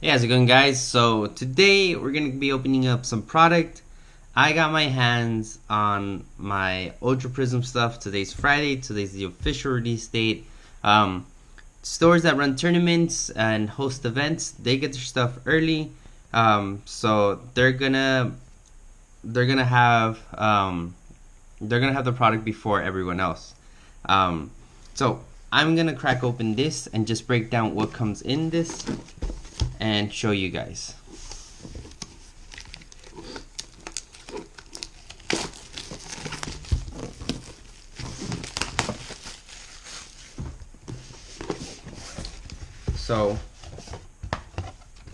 Hey, how's it going, guys? So today we're gonna be opening up some product. I got my hands on my Ultra Prism stuff. Today's Friday. Today's the official release date. Stores that run tournaments and host events, they get their stuff early. So they're gonna have the product before everyone else. So I'm gonna crack open this and just break down what comes in this and show you guys. So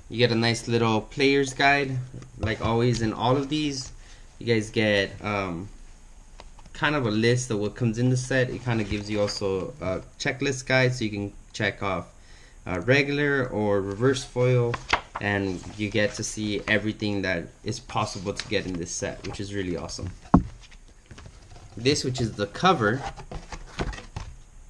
you get a nice little player's guide, like always in all of these. You guys get kind of a list of what comes in the set. It kind of gives you also a checklist guide, so you can check off regular or reverse foil, and you get to see everything that is possible to get in this set, which is really awesome. This, which is the cover,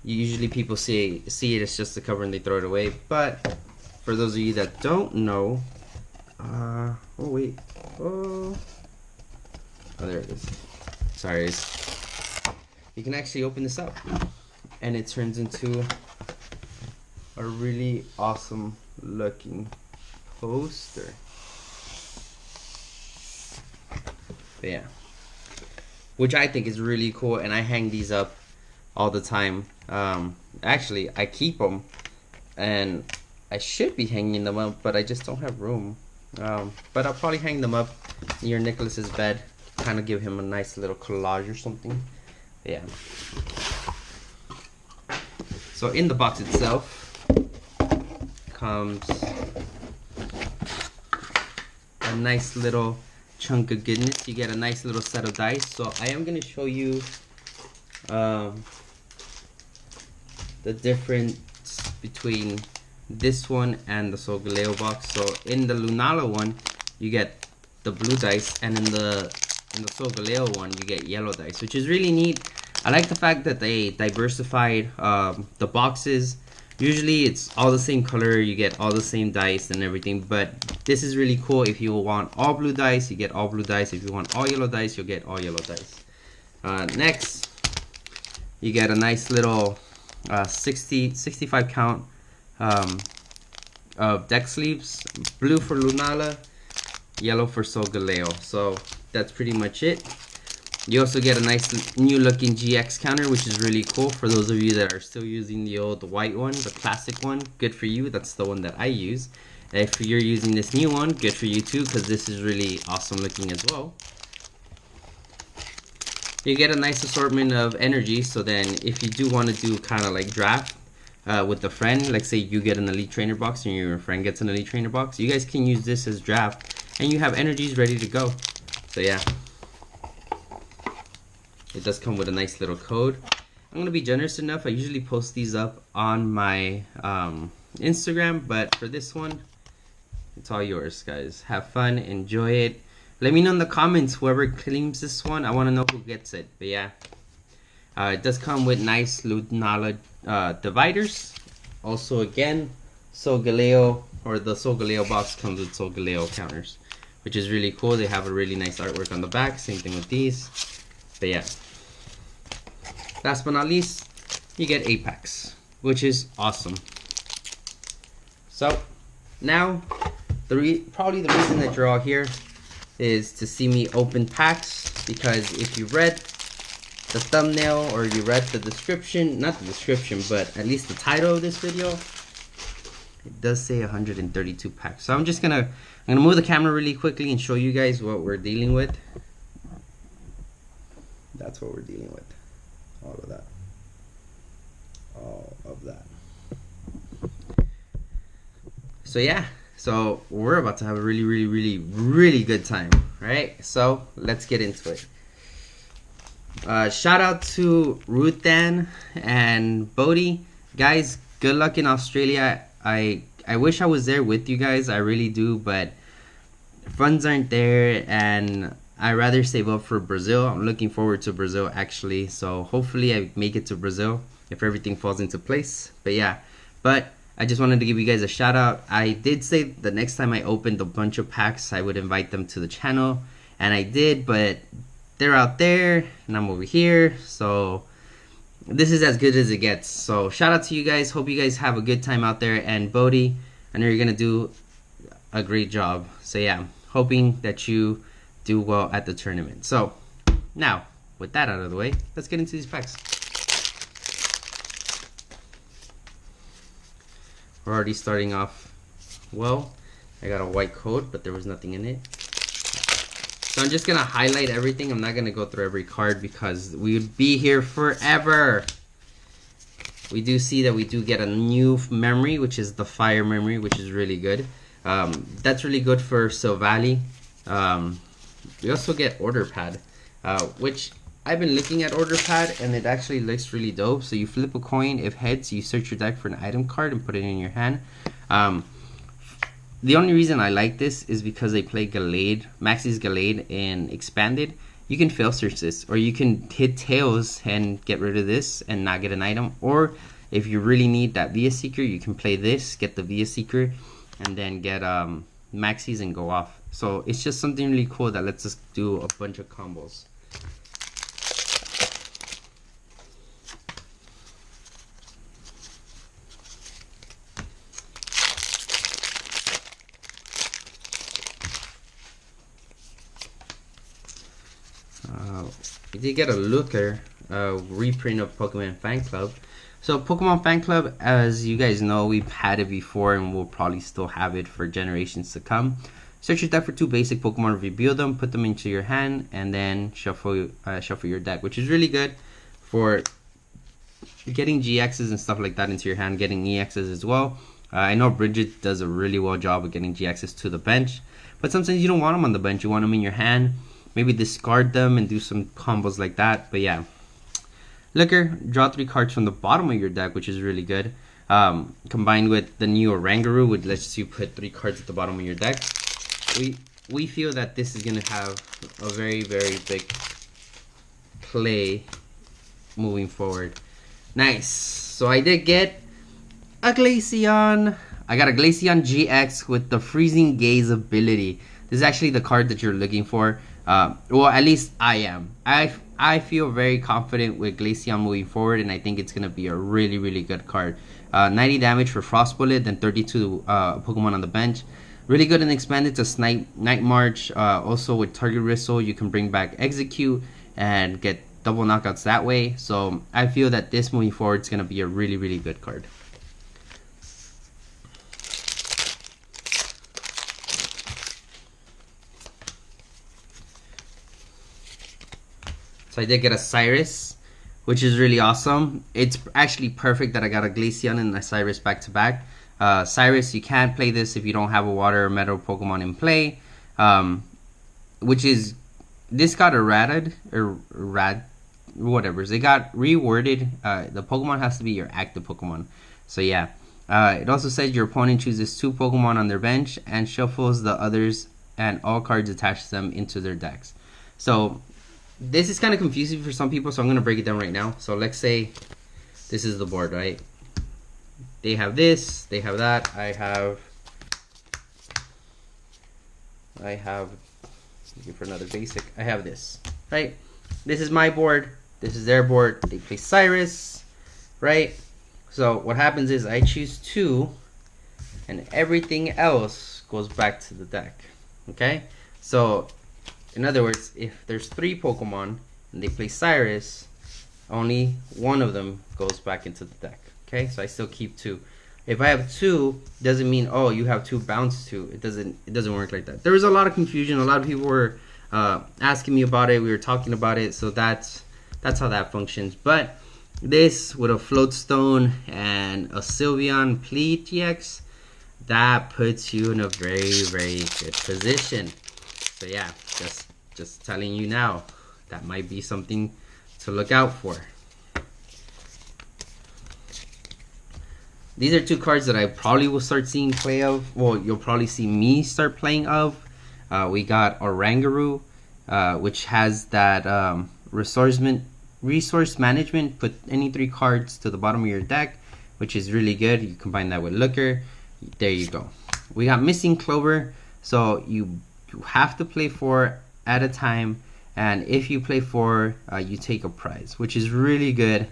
usually people see it as just the cover and they throw it away, but for those of you that don't know, oh there it is. Sorry, you can actually open this up and it turns into a really awesome looking poster. But yeah, which I think is really cool, and I hang these up all the time. Actually, I keep them, and I should be hanging them up, but I just don't have room. But I'll probably hang them up near Nicholas's bed, kind of give him a nice little collage or something. But yeah. So in the box itself comes a nice little chunk of goodness. You get a nice little set of dice. So I am going to show you the difference between this one and the Solgaleo box. So in the Lunala one, you get the blue dice, and in the Solgaleo one, you get yellow dice, which is really neat. I like the fact that they diversified the boxes. Usually it's all the same color, you get all the same dice and everything, but this is really cool. If you want all blue dice, you get all blue dice. If you want all yellow dice, you'll get all yellow dice. Next, you get a nice little 65 count of deck sleeves, blue for Lunala, yellow for Solgaleo. So that's pretty much it. You also get a nice new looking GX counter, which is really cool for those of you that are still using the old white one, the classic one. Good for you. That's the one that I use. If you're using this new one, good for you too, because this is really awesome looking as well. You get a nice assortment of energy, so then if you do want to do kind of like draft with a friend, like say you get an Elite Trainer box and your friend gets an Elite Trainer box, you guys can use this as draft and you have energies ready to go. So yeah, it does come with a nice little code. I'm going to be generous enough, I usually post these up on my Instagram, but for this one, it's all yours, guys. Have fun, enjoy it. Let me know in the comments, whoever claims this one, I want to know who gets it. But yeah, it does come with nice Lunala dividers. Also again, Solgaleo, or the Solgaleo box comes with Solgaleo counters, which is really cool. They have a really nice artwork on the back, same thing with these. But yeah, last but not least, you get 8 packs, which is awesome. So now, probably the reason that you're all here is to see me open packs, because if you read the thumbnail or you read the description, not the description, but at least the title of this video, it does say 132 packs. So I'm gonna move the camera really quickly and show you guys what we're dealing with. That's what we're dealing with. All of that. All of that. So yeah, so we're about to have a really good time, right? So let's get into it. Shout out to Ruthan and Bodhi. Guys, good luck in Australia. I wish I was there with you guys, I really do, but funds aren't there, and I rather save up for Brazil. I'm looking forward to Brazil actually, so hopefully I make it to Brazil if everything falls into place. But yeah, but I just wanted to give you guys a shout out. I did say the next time I opened a bunch of packs, I would invite them to the channel, and I did, but they're out there and I'm over here, so this is as good as it gets. So shout out to you guys. Hope you guys have a good time out there, and Bodhi, I know you're gonna do a great job. So yeah, hoping that you do well at the tournament. So now, with that out of the way, let's get into these packs. We're already starting off well. I got a white code, but there was nothing in it. So I'm just gonna highlight everything. I'm not gonna go through every card because we would be here forever. We do see that we do get a new memory, which is the fire memory, which is really good. That's really good for Silvally. We also get order pad, which I've been looking at order pad and it actually looks really dope. So you flip a coin. If heads, you search your deck for an item card and put it in your hand. The only reason I like this is because they play Gallade, Max's Gallade in Expanded. You can fail search this, or you can hit tails and get rid of this and not get an item. Or if you really need that Via Seeker, you can play this, get the Via Seeker, and then get Maxis and go off. So it's just something really cool that lets us do a bunch of combos. We did get a looker reprint of Pokemon Fan Club. So Pokemon Fan Club, as you guys know, we've had it before and we'll probably still have it for generations to come. Search your deck for 2 basic Pokemon, reveal them, put them into your hand, and then shuffle your deck, which is really good for getting GXs and stuff like that into your hand, getting EXs as well. I know Bridget does a really well job of getting GXs to the bench, but sometimes you don't want them on the bench, you want them in your hand. Maybe discard them and do some combos like that. But yeah, Looker, draw 3 cards from the bottom of your deck, which is really good. Combined with the new Oranguru, which lets you put 3 cards at the bottom of your deck. We feel that this is gonna have a very, very big play moving forward. Nice. So I did get a Glaceon. I got a Glaceon GX with the Freezing Gaze ability. This is actually the card that you're looking for. Well, at least I am. I feel very confident with Glaceon moving forward, and I think it's going to be a really, really good card. 90 damage for Frost Bullet, then 32 Pokemon on the bench. Really good and expanded to Night March. Also with Target Whistle, you can bring back Execute and get double knockouts that way. So I feel that this moving forward is going to be a really, really good card. So I did get a Cyrus, which is really awesome. It's actually perfect that I got a Glaceon and a Cyrus back to back. Cyrus, you can't play this if you don't have a water or metal Pokemon in play. Which is, this got errated, or whatever. They got reworded. The Pokemon has to be your active Pokemon. So yeah. It also says your opponent chooses 2 Pokemon on their bench and shuffles the others and all cards attached to them into their decks. So this is kind of confusing for some people, so I'm going to break it down right now. So let's say this is the board, right? They have this, they have that, I have, looking for another basic, I have this, right? This is my board, this is their board, they play Cyrus, right? So what happens is I choose 2, and everything else goes back to the deck, okay? So in other words, if there's 3 Pokemon and they play Cyrus, only one of them goes back into the deck. Okay, so I still keep 2. If I have 2, doesn't mean, oh, you have 2 bounce 2. It doesn't work like that. There was a lot of confusion. A lot of people were asking me about it. We were talking about it. So that's how that functions. But this with a Floatstone and a Sylveon Pleat GX, that puts you in a very, very good position. So yeah, just telling you now, that might be something to look out for. These are 2 cards that I probably will start seeing play of. Well, you'll probably see me start playing of. We got Oranguru, which has that resource management. Put any 3 cards to the bottom of your deck. which is really good. You combine that with Looker, there you go. We got Missing Clover, so you have to play 4 at a time, and if you play 4, you take a prize, which is really good.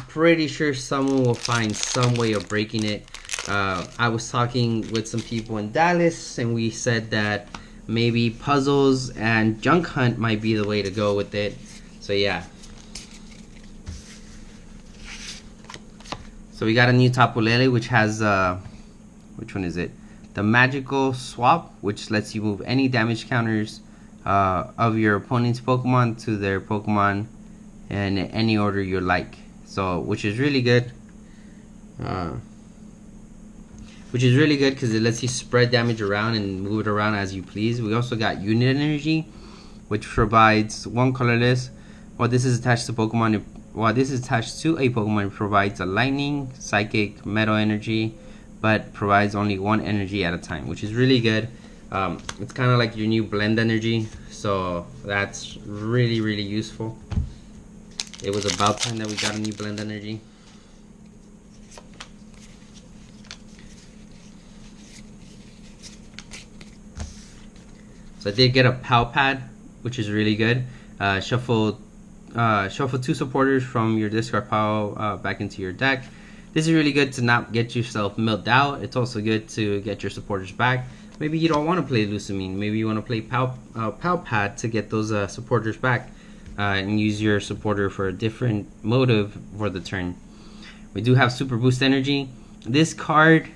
Pretty sure someone will find some way of breaking it. I was talking with some people in Dallas, and we said that maybe puzzles and junk hunt might be the way to go with it. So yeah. So we got a new Tapu Lele, which has which one is it? The magical swap, which lets you move any damage counters of your opponent's Pokemon to their Pokemon in any order you like. So, which is really good. Which is really good because it lets you spread damage around and move it around as you please. We also got Unit Energy, which provides 1 colorless. While this is attached to Pokemon, it provides a Lightning, Psychic, Metal Energy, but provides only 1 energy at a time, which is really good. It's kind of like your new Blend Energy, so that's really, really useful. It was about time that we got a new Blend Energy. So I did get a Pal Pad, which is really good. Shuffle 2 supporters from your discard pile back into your deck. This is really good to not get yourself milled out. It's also good to get your supporters back. Maybe you don't want to play Lusamine. Maybe you want to play Pal Pad to get those supporters back and use your supporter for a different motive for the turn. We do have Super Boost Energy. This card,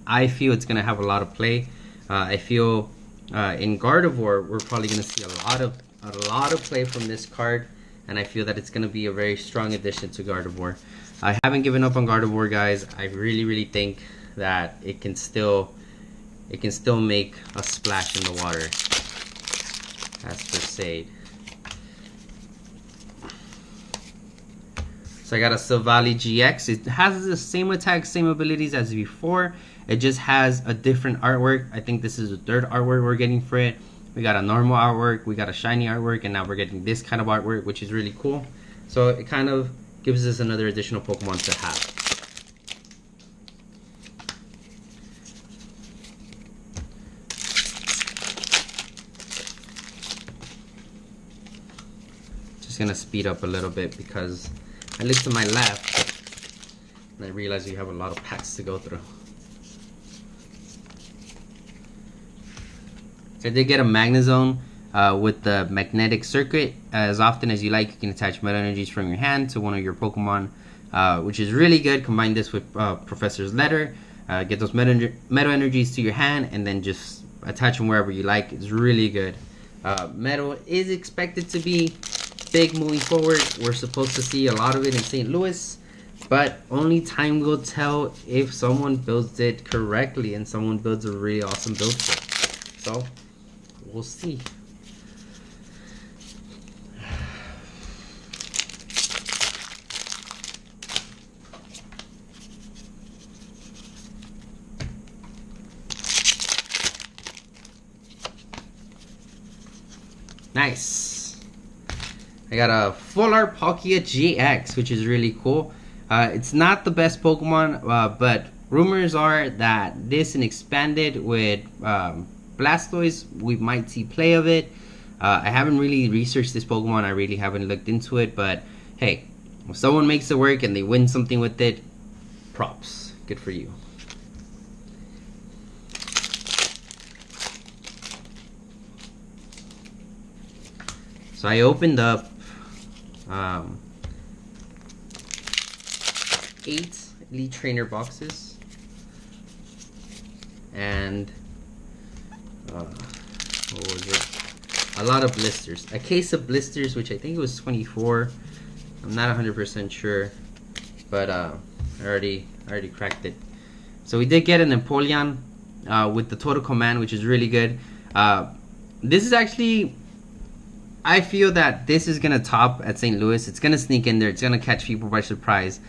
I feel it's going to have a lot of play. I feel in Gardevoir, we're probably going to see a lot of play from this card, and I feel that it's going to be a very strong addition to Gardevoir. I haven't given up on Gardevoir, guys. I really, really think that it can still make a splash in the water, as per se. So I got a Silvally GX. It has the same attack, same abilities as before. It just has a different artwork. I think this is the 3rd artwork we're getting for it. We got a normal artwork, we got a shiny artwork, and now we're getting this kind of artwork, which is really cool. So it kind of gives us another additional Pokemon to have. Just gonna speed up a little bit because I look to my left and I realize you have a lot of packs to go through. So I did get a Magnezone with the magnetic circuit. As often as you like, you can attach Metal Energies from your hand to one of your Pokemon, which is really good. Combine this with Professor's Letter, get those Metal Energies to your hand, and then just attach them wherever you like. It's really good. Metal is expected to be big moving forward. We're supposed to see a lot of it in St. Louis, but only time will tell if someone builds it correctly and someone builds a really awesome build for it. So we'll see. Nice. I got a Full Art Palkia GX, which is really cool. It's not the best Pokemon, but rumors are that this and expanded with Blastoise, we might see play of it. I haven't really researched this Pokemon. I really haven't looked into it, but hey, if someone makes it work and they win something with it, props. Good for you. So I opened up 8 Elite Trainer boxes and what was it? A lot of blisters. A case of blisters, which I think it was 24. I'm not 100% sure, but I already cracked it. So we did get an Empoleon with the Total Command, which is really good. This is actually, I feel that this is gonna top at St. Louis. It's gonna sneak in there. It's gonna catch people by surprise.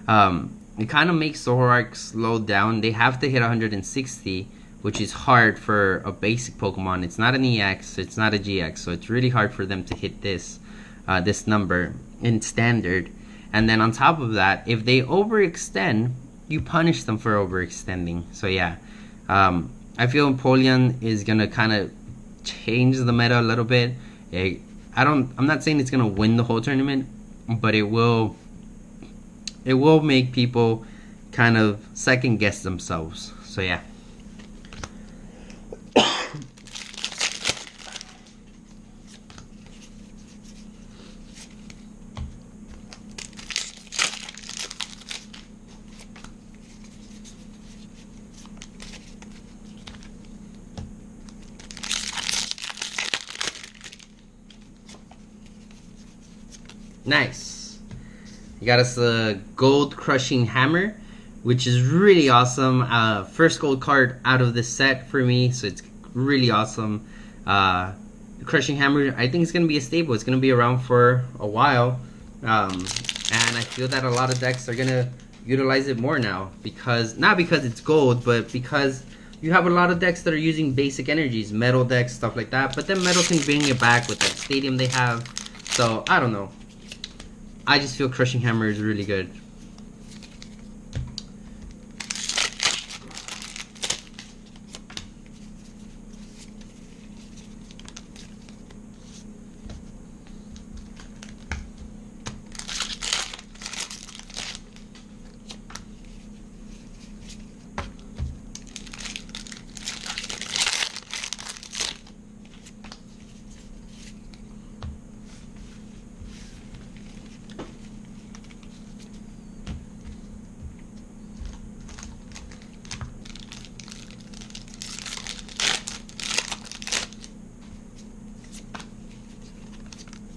It kind of makes Zoroark slow down. They have to hit 160, which is hard for a basic Pokemon. It's not an EX, it's not a GX, so it's really hard for them to hit this this number in standard. And then on top of that, if they overextend, you punish them for overextending. So yeah, I feel Empoleon is gonna kind of change the meta a little bit. I'm not saying it's gonna win the whole tournament, but it will make people kind of second guess themselves. So yeah. Nice. You got us the Gold Crushing Hammer, which is really awesome. First gold card out of this set for me, so it's really awesome. Crushing Hammer, I think it's going to be a staple. It's going to be around for a while. And I feel that a lot of decks are going to utilize it more now. Not because it's gold, but because you have a lot of decks that are using basic energies. Metal decks, stuff like that. But then Metal can bring it back with that stadium they have. So, I don't know. I just feel Crushing Hammer is really good.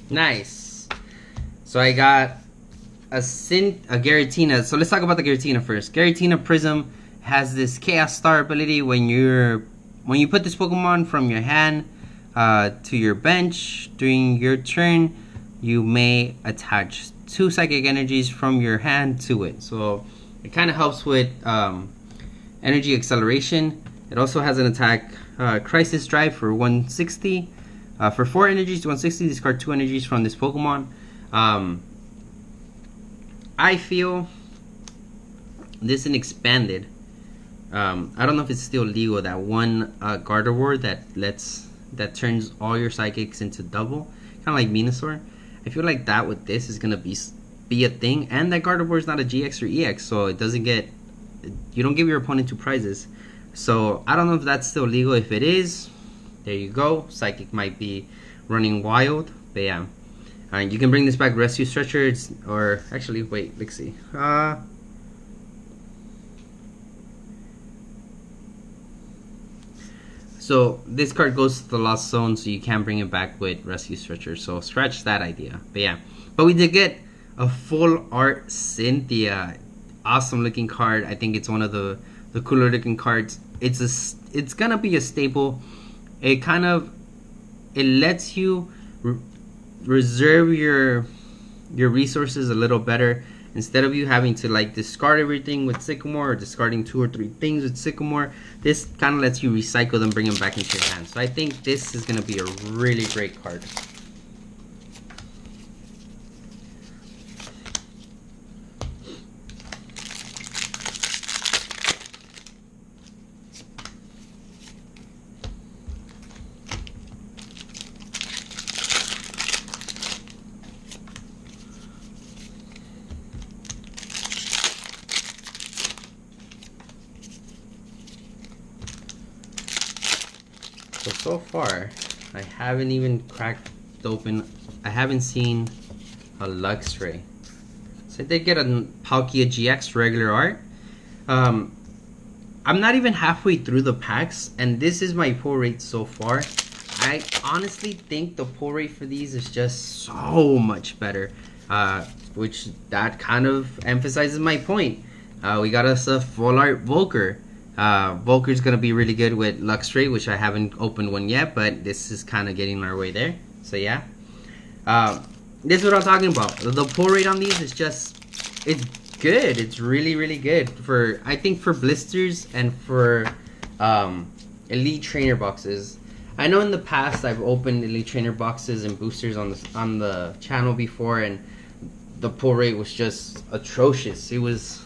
Nice. So I got a Giratina. So let's talk about the Giratina first. Giratina Prism has this Chaos Star ability. When you put this Pokemon from your hand to your bench during your turn, you may attach 2 Psychic Energies from your hand to it. So it kind of helps with energy acceleration. It also has an attack Crisis Drive for 160. For 4 energies to 160, discard 2 energies from this Pokemon. I feel this in expanded. I don't know if it's still legal, that one Gardevoir that turns all your psychics into double, kind of like Venusaur. I feel like that with this is gonna be a thing, and that Gardevoir is not a GX or EX, so it doesn't get, you don't give your opponent 2 prizes. So I don't know if that's still legal. If it is, there you go. Psychic might be running wild, but yeah. You can bring this back Rescue Stretcher, or actually, wait, let's see. So this card goes to the Lost Zone, so you can bring it back with Rescue Stretcher. So scratch that idea. But yeah, but we did get a full art Cynthia, awesome looking card. I think it's one of the cooler looking cards. It's gonna be a staple. It lets you reserve your resources a little better. Instead of you having to like discard everything with Sycamore, or discarding 2 or 3 things with Sycamore, this kind of lets you recycle them, bring them back into your hand. So I think this is going to be a really great card. So far, I haven't even cracked open. I haven't seen a Luxray. So I did get a Palkia GX regular art. I'm not even halfway through the packs, and this is my pull rate so far. I honestly think the pull rate for these is just so much better, which that kind of emphasizes my point. We got us a full art Volker. Volker's gonna be really good with Luxray, which I haven't opened one yet, but this is kind of getting our way there. So yeah, this is what I'm talking about. The pull rate on these is just, it's good. It's really, really good for, I think, for blisters and for elite trainer boxes. I know in the past I've opened elite trainer boxes and boosters on the channel before, and the pull rate was just atrocious. It was,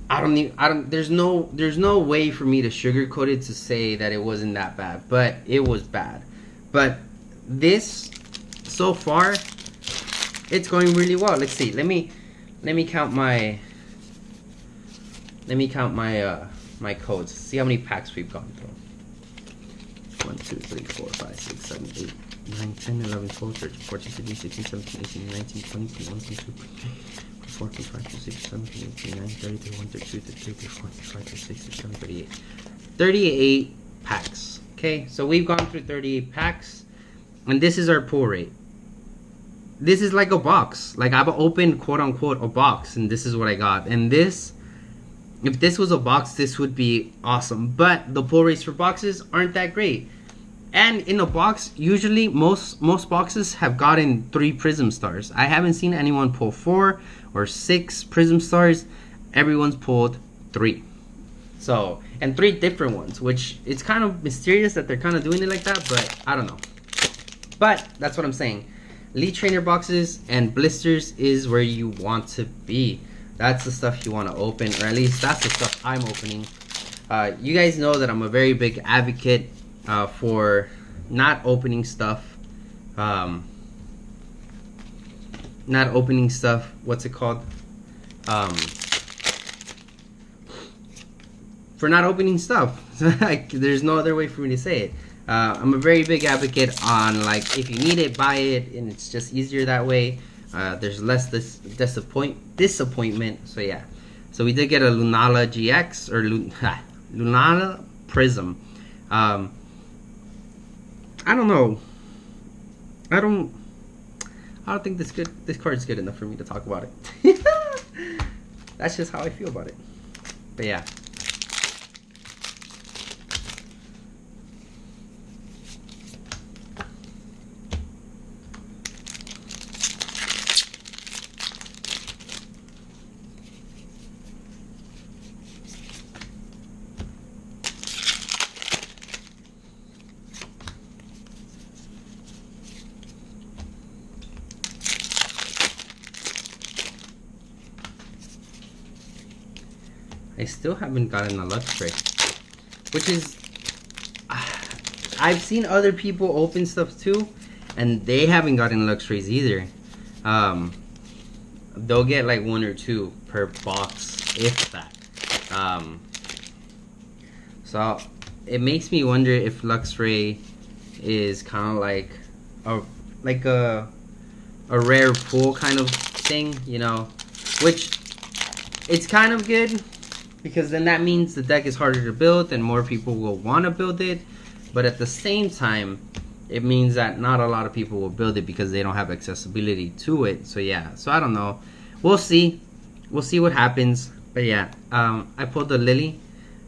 there's no way for me to sugarcoat it to say that it wasn't that bad, but it was bad. But this, so far, it's going really well. Let's see. Let me count my my codes. See how many packs we've gone through. 1, 2, 3, 4, 5, 6, 7, 8, 9, 10, 11, 12, 13, 14, 15, 16, 17, 18, 19, 20, 21, 22, 23, 24, 25, 26, 27, 28, 29, 30, 31, 32, 33, 34, 35, 36, 37, 38. 38 packs. Okay, so we've gone through 38 packs, and this is our pull rate. This is like a box. Like, I've opened, quote unquote, a box, and this is what I got. And this, if this was a box, this would be awesome. But the pull rates for boxes aren't that great. And in a box, usually most boxes have gotten 3 Prism stars. I haven't seen anyone pull 4 or 6 Prism stars. Everyone's pulled 3. So, and 3 different ones, which it's kind of mysterious that they're kind of doing it like that, but I don't know. But that's what I'm saying. Elite Trainer boxes and blisters is where you want to be. That's the stuff you want to open, or at least that's the stuff I'm opening. You guys know that I'm a very big advocate for not opening stuff. Not opening stuff. What's it called? For not opening stuff. There's no other way for me to say it. I'm a very big advocate on, like, if you need it, buy it, and it's just easier that way. There's less disappointment. So yeah, so we did get a Lunala GX or Lunala Prism. I don't know. I don't think this card is good enough for me to talk about it. That's just how I feel about it. But yeah. I still haven't gotten a Luxray, which is, I've seen other people open stuff too, and they haven't gotten Luxrays either. They'll get like 1 or 2 per box, if that. So it makes me wonder if Luxray is kind of like a rare pull kind of thing, you know, which it's kind of good. Because then that means the deck is harder to build and more people will want to build it. But at the same time, it means that not a lot of people will build it because they don't have accessibility to it. So yeah, so I don't know. We'll see. We'll see what happens. But yeah, I pulled the Lily.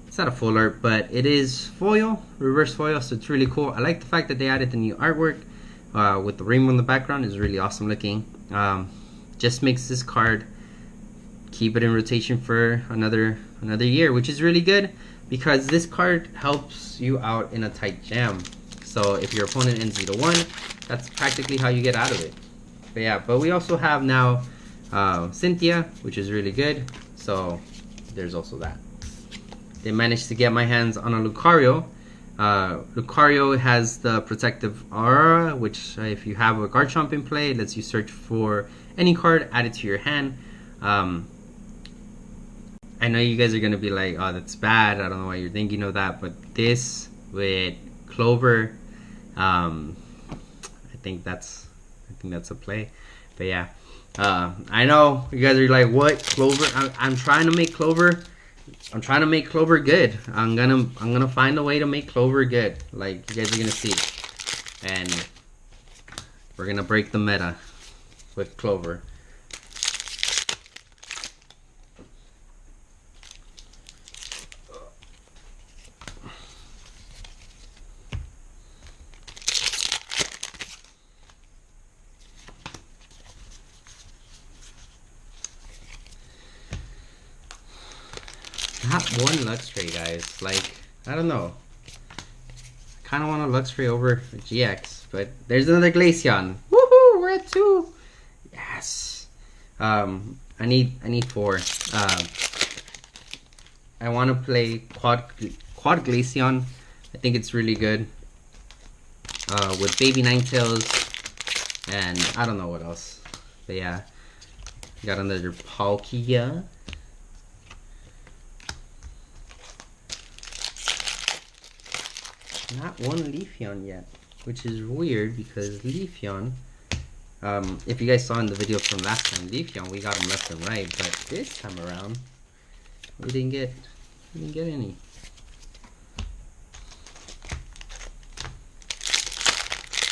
It's not a full art, but it is foil, reverse foil, so it's really cool. I like the fact that they added the new artwork with the rainbow in the background. It's really awesome looking. Just makes this card keep it in rotation for another year, which is really good because this card helps you out in a tight jam. So if your opponent ends 0-1, that's practically how you get out of it. But yeah, but we also have now Cynthia, which is really good. So there's also that. They managed to get my hands on a Lucario. Lucario has the protective aura, which if you have a Garchomp in play, it lets you search for any card, add it to your hand. I know you guys are gonna be like, oh, that's bad. I don't know why you're thinking of that, but this with Clover, I think that's a play. But yeah, I know you guys are like, what, Clover? I'm trying to make Clover. I'm trying to make Clover good. I'm gonna find a way to make Clover good. Like, you guys are gonna see, and we're gonna break the meta with Clover. Not one Luxray, guys. Like, I don't know. I kind of want a Luxray over a GX, but there's another Glaceon. Woohoo! We're at 2. Yes. I need 4. I want to play Quad Glaceon. I think it's really good. With Baby Ninetales, and I don't know what else. But yeah, got another Palkia. Not one Leafeon yet, which is weird because Leafeon, if you guys saw in the video from last time, Leafeon, we got him left and right, but this time around, we didn't get any.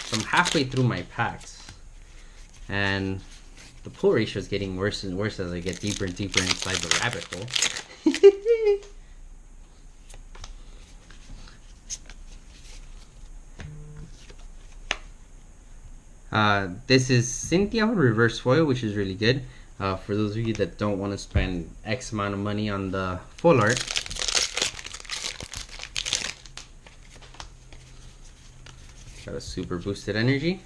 So I'm halfway through my packs, and the pull ratio is getting worse and worse as I get deeper and deeper inside the rabbit hole. This is Cynthia reverse foil, which is really good. For those of you that don't want to spend X amount of money on the full art. Got a super boosted energy.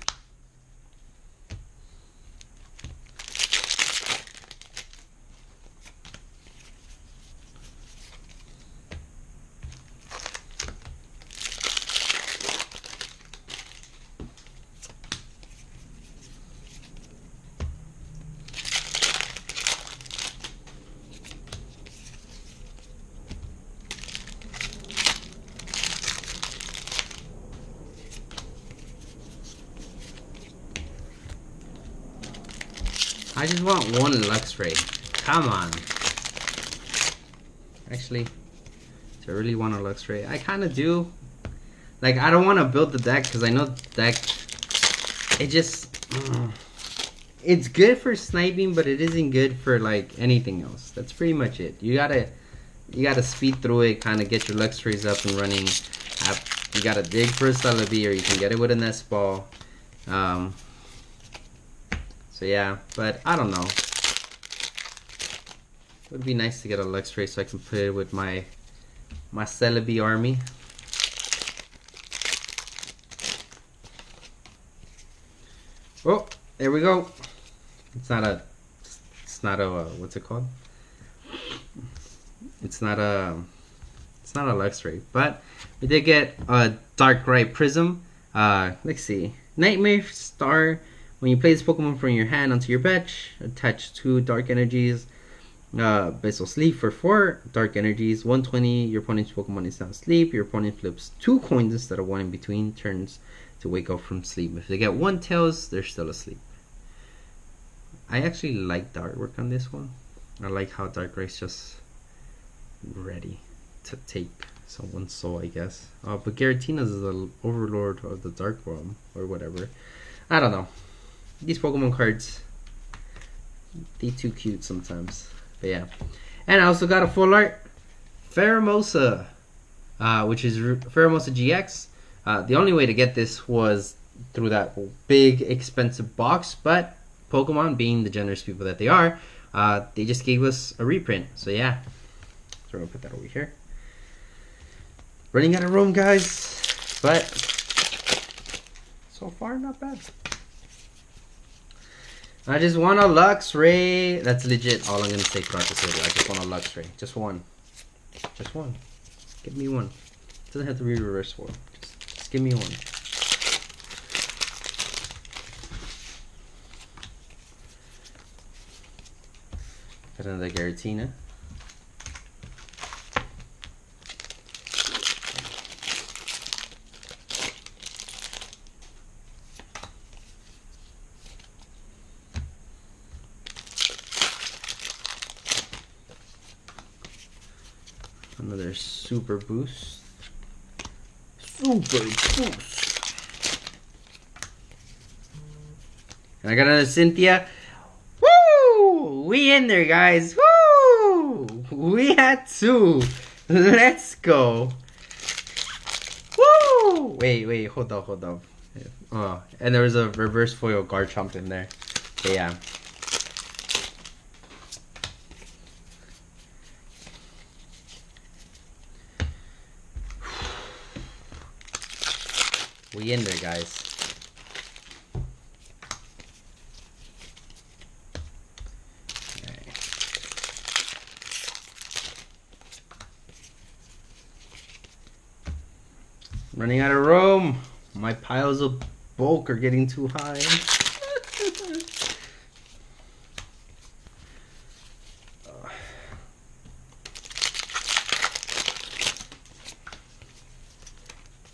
I just want one Luxray. Come on. Actually, do I really want a Luxray? I kind of do. Like, I don't want to build the deck because I know the deck, it just, it's good for sniping, but it isn't good for like anything else. That's pretty much it. You gotta speed through it, kind of get your Luxrays up and running. You gotta dig for a Celebi, or you can get it with a nest ball. So yeah, but I don't know. It would be nice to get a Luxray so I can put it with my Celebi army. Oh, there we go. It's not a what's it called? It's not a Luxray, but we did get a Darkrai Prism. Let's see. Nightmare Star. When you play this Pokemon from your hand onto your bench, attach 2 Dark Energies. Abyssal Sleep for 4 Dark Energies. 120, your opponent's Pokemon is now asleep. Your opponent flips 2 coins instead of 1 in between turns to wake up from sleep. If they get 1 tails, they're still asleep. I actually like the artwork on this one. I like how Darkrai's just ready to take someone's soul, I guess. But Giratina's is the overlord of the Dark Realm, or whatever. I don't know. These Pokemon cards, they too cute sometimes. But yeah. And I also got a full art Pheromosa, which is Pheromosa GX. The only way to get this was through that big expensive box, but Pokemon, being the generous people that they are, they just gave us a reprint. So yeah. So I'm gonna put that over here. Running out of room, guys, but so far not bad. I just want a Luxray. That's legit all I'm gonna say throughout this video. I just want a Luxray. Just one. Just one. Give me one. It doesn't have to be reverse foil. Just give me one. Got another Giratina. Another super boost. Super boost. And I got another Cynthia. Woo! We in there, guys. Woo! We had 2. Let's go. Woo! Wait, hold up. Oh, and there was a reverse foil Garchomp in there. But yeah. We in there, guys. running out of room. My piles of bulk are getting too high.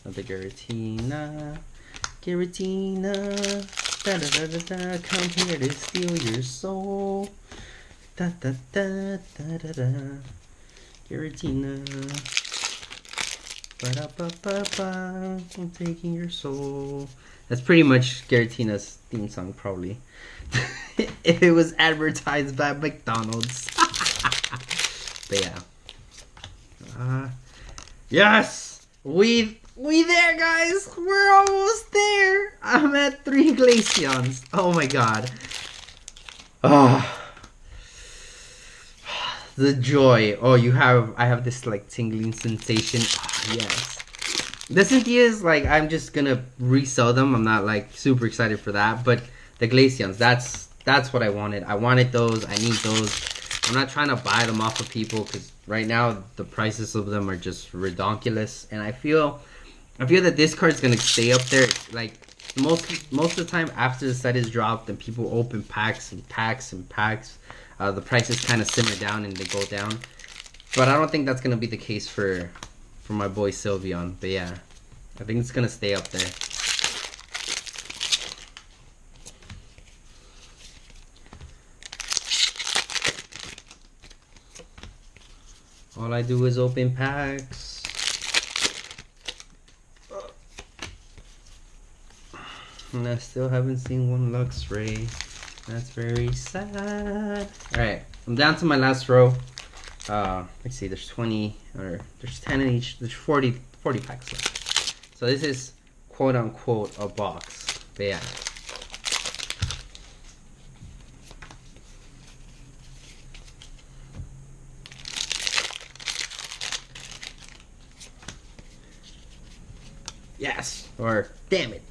Another Giratina. Giratina. Da da da da da. Come here to steal your soul. Da da da da da da. Giratina. Ba da ba ba ba. I'm taking your soul. That's pretty much Giratina's theme song, probably. If it was advertised by McDonald's. But yeah. Yes! We there, guys! We're almost there! I'm at 3 Glaceons. Oh my god. Oh. The joy. Oh, I have this like tingling sensation. Oh, yes. The Cynthias, like, I'm just gonna resell them. I'm not like super excited for that. But the Glaceons, that's what I wanted. I wanted those. I need those. I'm not trying to buy them off of people because right now the prices of them are just redonkulous. And I feel that this card's gonna stay up there. Like most of the time after the set is dropped and people open packs and packs and packs, the prices kind of simmer down and they go down. But I don't think that's gonna be the case for my boy Sylveon. But yeah, I think it's gonna stay up there. All I do is open packs. And I still haven't seen one Luxray. That's very sad. Alright, I'm down to my last row. Let's see, there's 20, or there's 10 in each. There's 40 packs left. So this is quote unquote a box. But yeah. Yes! Or, damn it.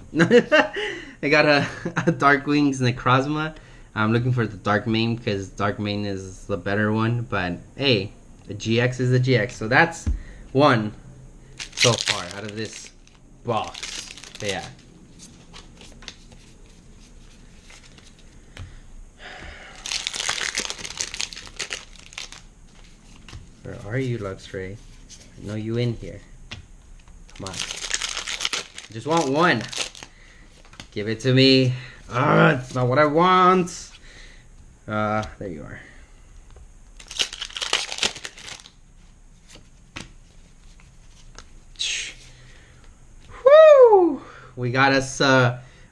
I got a Dark Wings Necrozma. I'm looking for the Dark Mane because Dark Mane is the better one. But, hey, the GX is the GX. So that's one so far out of this box. But yeah. Where are you, Luxray? I know you in here. Come on. I just want one. Give it to me. It's not what I want. There you are. Woo! We got us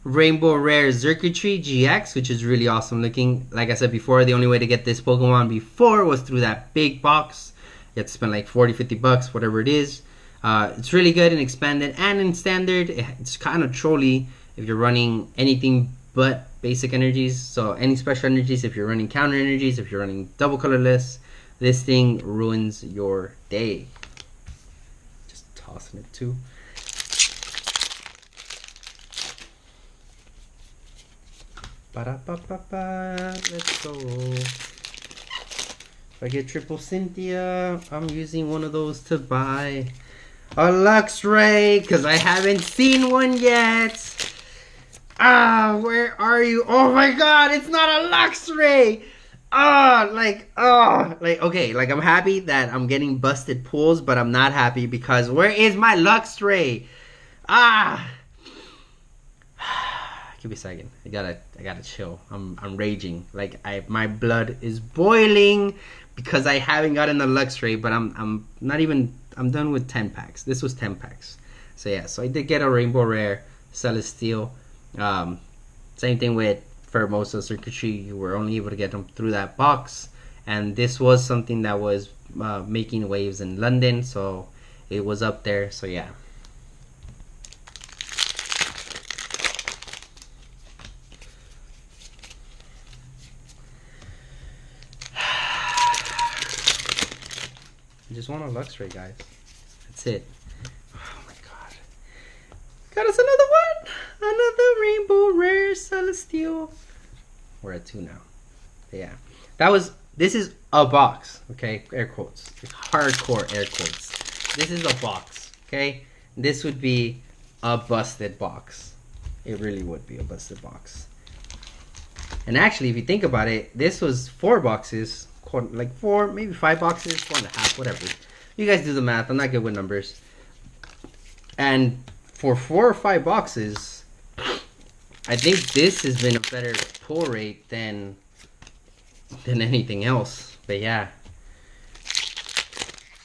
Rainbow Rare Circuitry GX, which is really awesome looking. Like I said before, the only way to get this Pokemon before was through that big box. You have to spend like 40-50 bucks, whatever it is. It's really good in expanded and in standard. It's kind of trolly if you're running anything but basic energies. So any special energies, if you're running counter energies, if you're running double colorless, this thing ruins your day. Just tossing it too. Ba-da-ba-ba-ba. Let's go. If I get triple Cynthia, I'm using one of those to buy a Luxray, because I haven't seen one yet. Where are you? Oh my god, it's not a Luxray. Okay, like I'm happy that I'm getting busted pulls, but I'm not happy because where is my Luxray? Give me a second. I gotta chill. I'm raging. Like my blood is boiling because I haven't gotten the Luxray, but I'm not even. I'm done with 10 packs. This was 10 packs. So yeah, so I did get a Rainbow Rare Celestial. Same thing with Formosa Circuitry. You were only able to get them through that box. And this was something that was making waves in London. So it was up there. So yeah. I just want a Luxray, guys. That's it. Oh my god. Got us another one! Another Rainbow Rare Celestial. We're at 2 now. But yeah. This is a box. Okay? Air quotes. Hardcore air quotes. This is a box. Okay? this would be a busted box. It really would be a busted box. And actually, if you think about it, this was 4 boxes, like 4, maybe 5 boxes, 4.5, whatever. You guys do the math. I'm not good with numbers. And for 4 or 5 boxes, I think this has been a better pull rate than anything else. But yeah,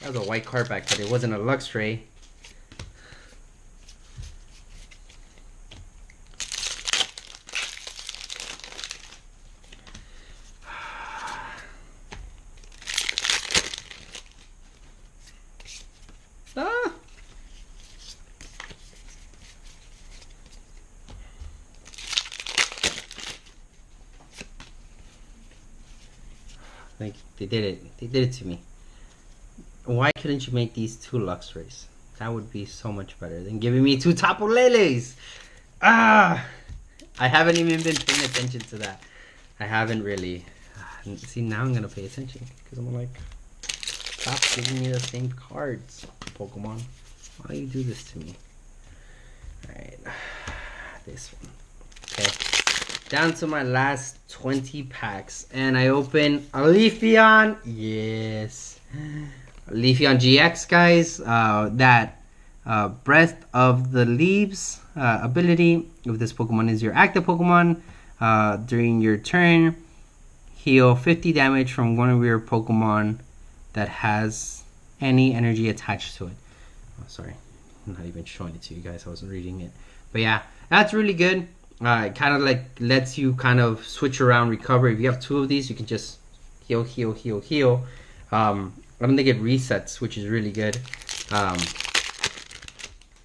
that was a white card back, but it wasn't a Luxray. Ah. Like, they did it. They did it to me. Why couldn't you make these 2 Luxrays? That would be so much better than giving me 2 Tapu Leles. Ah! I haven't even been paying attention to that. I haven't really. See, now I'm gonna pay attention. Because I'm like, stop giving me the same cards, Pokemon. Why do you do this to me? Alright. This one. Okay. Down to my last 20 packs. And I open a Leafeon. Yes. Leafeon GX, guys. That Breath of the Leaves ability of this Pokemon is your active Pokemon. During your turn, heal 50 damage from one of your Pokemon that has any energy attached to it. Oh, sorry. I'm not even showing it to you guys. I wasn't reading it. But yeah, that's really good. It kind of like lets you kind of switch around, recover. If you have 2 of these, you can just heal, heal, heal, heal. I don't think it resets, which is really good.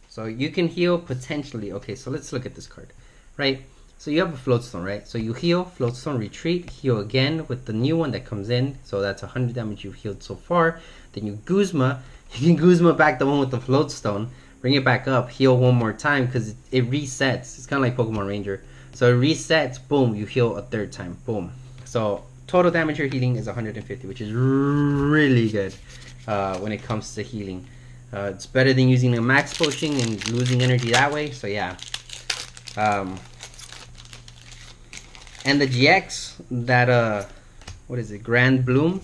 So you can heal potentially. Okay, so let's look at this card, right? So you have a Floatstone, right? So you heal, Floatstone, retreat, heal again with the new one that comes in. So that's 100 damage you've healed so far. Then you Guzma. You can Guzma back the one with the Floatstone. Bring it back up, heal one more time because it resets. It's kind of like Pokemon Ranger. So it resets, boom, you heal a 3rd time, boom. So total damage you're healing is 150, which is really good when it comes to healing. It's better than using a max potion and losing energy that way. So yeah. And the GX, that what is it, Grand Bloom?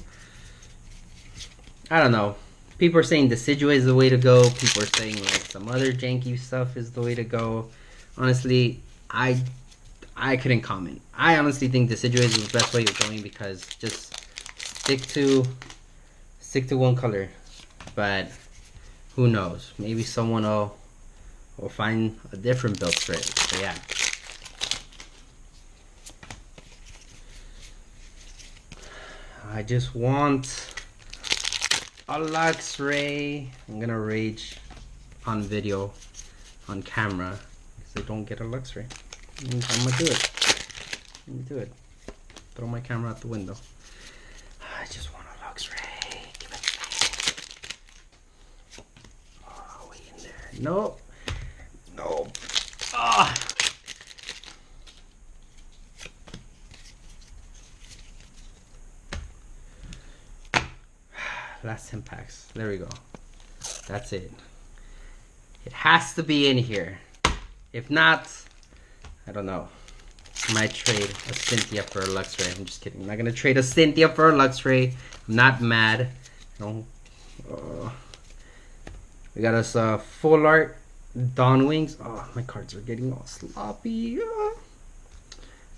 I don't know. People are saying Decidueye is the way to go. People are saying like some other janky stuff is the way to go. Honestly, I couldn't comment. I honestly think Decidueye is the best way of going because just stick to one color. But who knows? Maybe someone will find a different build for it. So yeah. I just want a Luxray. I'm gonna rage on video, on camera, because I don't get a Luxray. I'm gonna do it. I'm gonna do it. Throw my camera out the window. I just want a Luxray. Give it to me. Oh, way in there. Nope. Nope. Ah. Last 10 packs. There we go. That's it. It has to be in here. If not, I don't know. I might trade a Cynthia for a Luxray. I'm just kidding. I'm not gonna trade a Cynthia for a Luxray. I'm not mad. No. We got us full art Dawn Wings. Oh, my cards are getting all sloppy.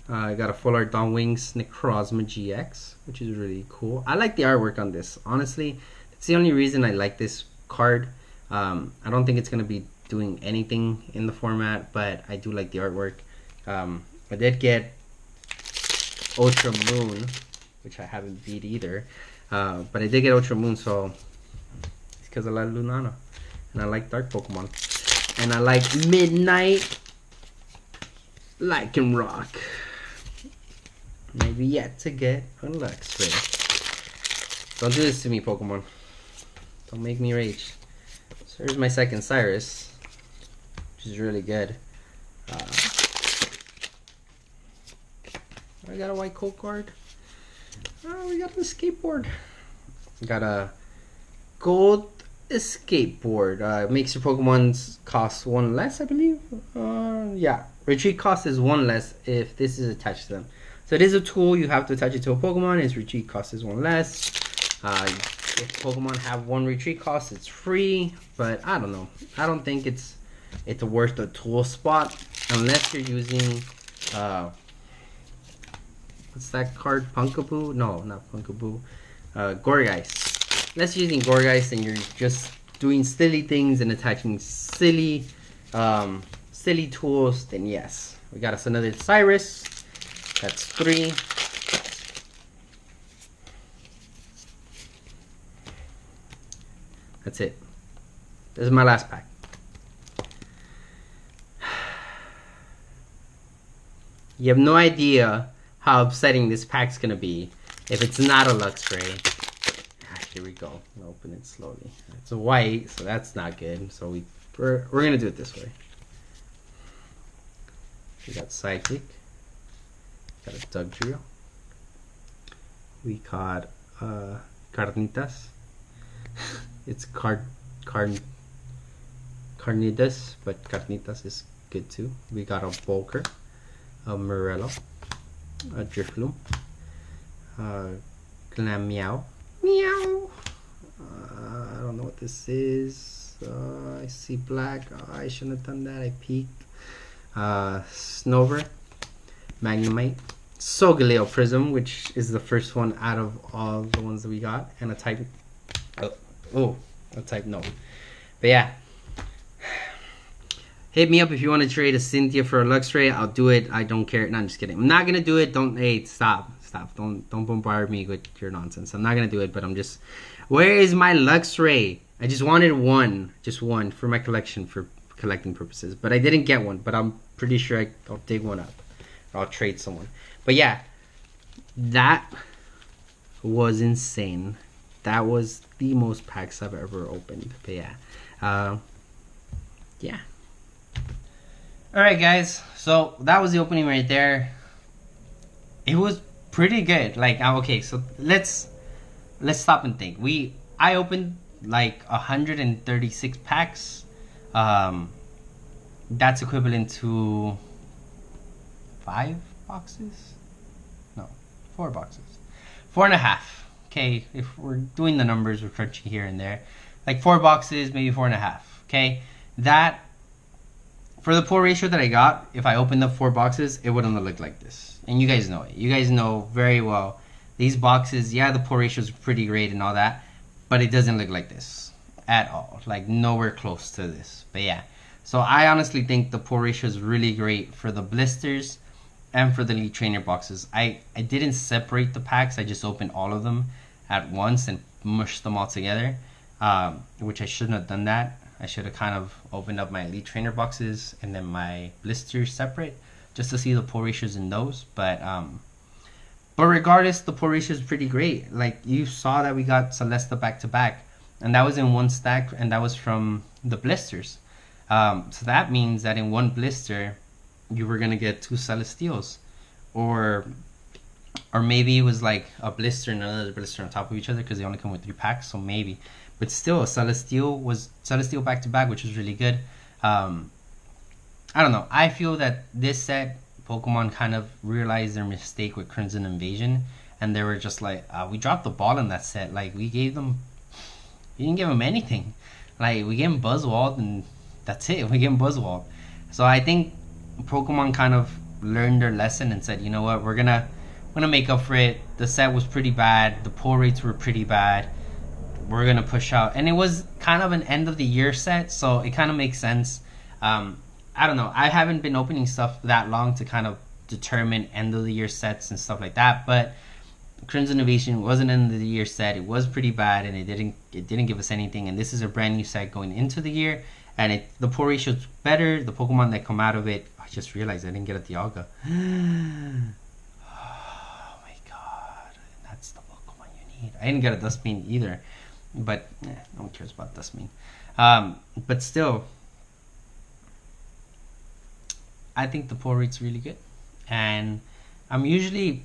I got a full art Dawn Wings Necrozma GX, which is really cool. I like the artwork on this. Honestly, it's the only reason I like this card. I don't think it's going to be doing anything in the format, but I do like the artwork. I did get Ultra Moon, which I haven't beat either. But I did get Ultra Moon, so it's because I like Lunana. And I like Dark Pokemon. And I like Midnight Lycanroc. Maybe yet to get a Luxray. Don't do this to me, Pokemon. Don't make me rage. So here's my second Cyrus, which is really good. I got a white coat card. Oh, we got the skateboard. We got a gold the skateboard. It makes your Pokemon's cost 1 less, I believe. Yeah, retreat cost is 1 less if this is attached to them. So it is a tool. You have to attach it to a Pokemon. Its retreat cost is 1 less. If Pokemon have 1 retreat cost, it's free. But I don't know. I don't think it's worth the tool spot unless you're using what's that card? Punkaboo? No, not Punkaboo. Gourgeist. Unless you're using Gourgeist and you're just doing silly things and attaching silly tools, then yes. We got us another Cyrus. That's 3. That's it. This is my last pack. You have no idea how upsetting this pack's gonna be if it's not a Luxray. Here we go. I'll open it slowly. It's a white, so that's not good. So we're gonna do it this way. We got Psychic. Got a Dugtrio. We caught Carnitas. It's Carnitas, but Carnitas is good too. We got a Bulker, a Morello, a Drifloon, Glameow. Meow. I don't know what this is. I see black. I shouldn't have done that. I peeked. Snover, Magnemite, Solgaleo Prism, which is the first one out of all the ones that we got, and a type. A type no. But yeah. Hit me up if you want to trade a Cynthia for a Luxray. I'll do it. I don't care. No, I'm just kidding. I'm not gonna do it. Hey, stop. Don't bombard me with your nonsense. I'm not gonna do it, but I'm just. Where is my Luxray? I just wanted just one for my collection for collecting purposes, but I didn't get one. But I'm pretty sure I'll dig one up, or I'll trade someone. But yeah, that was insane. That was the most packs I've ever opened. But yeah, yeah. All right, guys. So that was the opening right there. It was pretty good. Like, okay, so let's stop and think. I opened like 136 packs. That's equivalent to 5 boxes. No, 4 boxes. 4.5. Okay, if we're doing the numbers, we're crunching here and there. Like 4 boxes, maybe 4.5. Okay, that for the pull ratio that I got, if I opened up 4 boxes, it wouldn't look like this. And you guys know it. You guys know very well. These boxes, yeah, the pull ratio is pretty great and all that, but it doesn't look like this at all. Like nowhere close to this. But yeah, so I honestly think the pull ratio is really great for the blisters and for the Elite Trainer boxes. I didn't separate the packs. I just opened all of them at once and mushed them all together, which I shouldn't have done that. I should have kind of opened up my Elite Trainer boxes and then my blisters separate just to see the pull ratios in those. But regardless, the pull ratio is pretty great. Like you saw that we got Celesta back to back, and that was in 1 stack, and that was from the blisters. So that means that in 1 blister, you were gonna get 2 Celesteals, or maybe it was like a blister and another blister on top of each other because they only come with 3 packs. So maybe, but still, a Celesteal back to back, which was really good. I don't know. I feel that this set, Pokemon kind of realized their mistake with Crimson Invasion, and they were just like, we dropped the ball in that set. Like we didn't give them anything. Like we gave them Buzzwole, and that's it. We gave them Buzzwole. So I think Pokemon kind of learned their lesson and said, you know what, we're gonna make up for it. The set was pretty bad. The pull rates were pretty bad. We're gonna push out, and it was kind of an end of the year set, so it kind of makes sense. I don't know. I haven't been opening stuff that long to kind of determine end of the year sets and stuff like that. But Crimson Invasion was an end of the year set. It was pretty bad, and it didn't give us anything. And this is a brand new set going into the year, and the pull ratio is better. The Pokemon that come out of it, I just realized I didn't get a Dialga. Oh my god, that's the Pokemon you need. I didn't get a Dustbean either, but no one cares about Dustbean. But still, I think the pull rate's really good, and I usually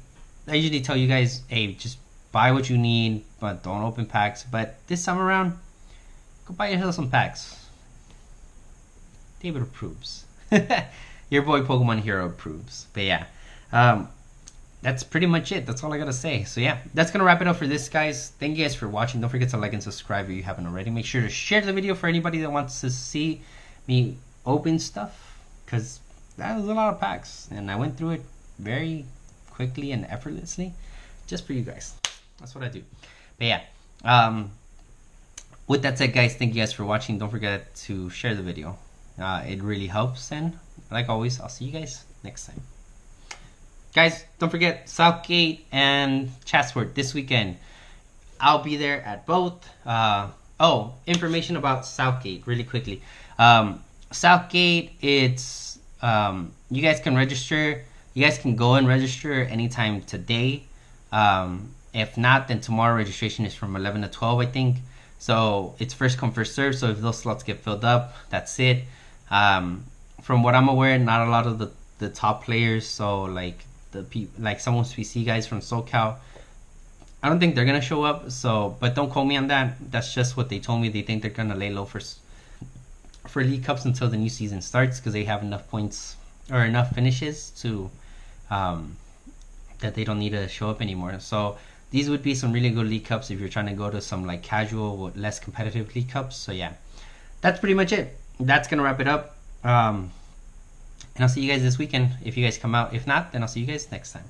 tell you guys, hey, just buy what you need, but don't open packs. But this time around, go buy yourself some packs. David approves. Your boy Pokemon Hero approves. But yeah, that's pretty much it. That's all I gotta say. So yeah, that's gonna wrap it up for this, guys. Thank you guys for watching. Don't forget to like and subscribe if you haven't already. Make sure to share the video for anybody that wants to see me open stuff, because that was a lot of packs and I went through it very quickly and effortlessly just for you guys. That's what I do. But yeah, with that said, guys, thank you guys for watching. Don't forget to share the video. It really helps, and like always, I'll see you guys next time. Guys, don't forget Southgate and Chatsworth this weekend. I'll be there at both. Oh, information about Southgate really quickly. Southgate, it's you guys can register. You guys can go and register anytime today. If not, then tomorrow registration is from 11 to 12, I think. So it's first come, first serve. So if those slots get filled up, that's it. From what I'm aware, not a lot of the top players. So like like someone's PC guys from SoCal, I don't think they're gonna show up. So, but don't quote me on that. That's just what they told me. They think they're gonna lay low for League Cups until the new season starts, because they have enough points or enough finishes to that they don't need to show up anymore. So these would be some really good League Cups if you're trying to go to some like casual, less competitive League Cups. So yeah, that's pretty much it. That's gonna wrap it up. And I'll see you guys this weekend if you guys come out. If not, then I'll see you guys next time.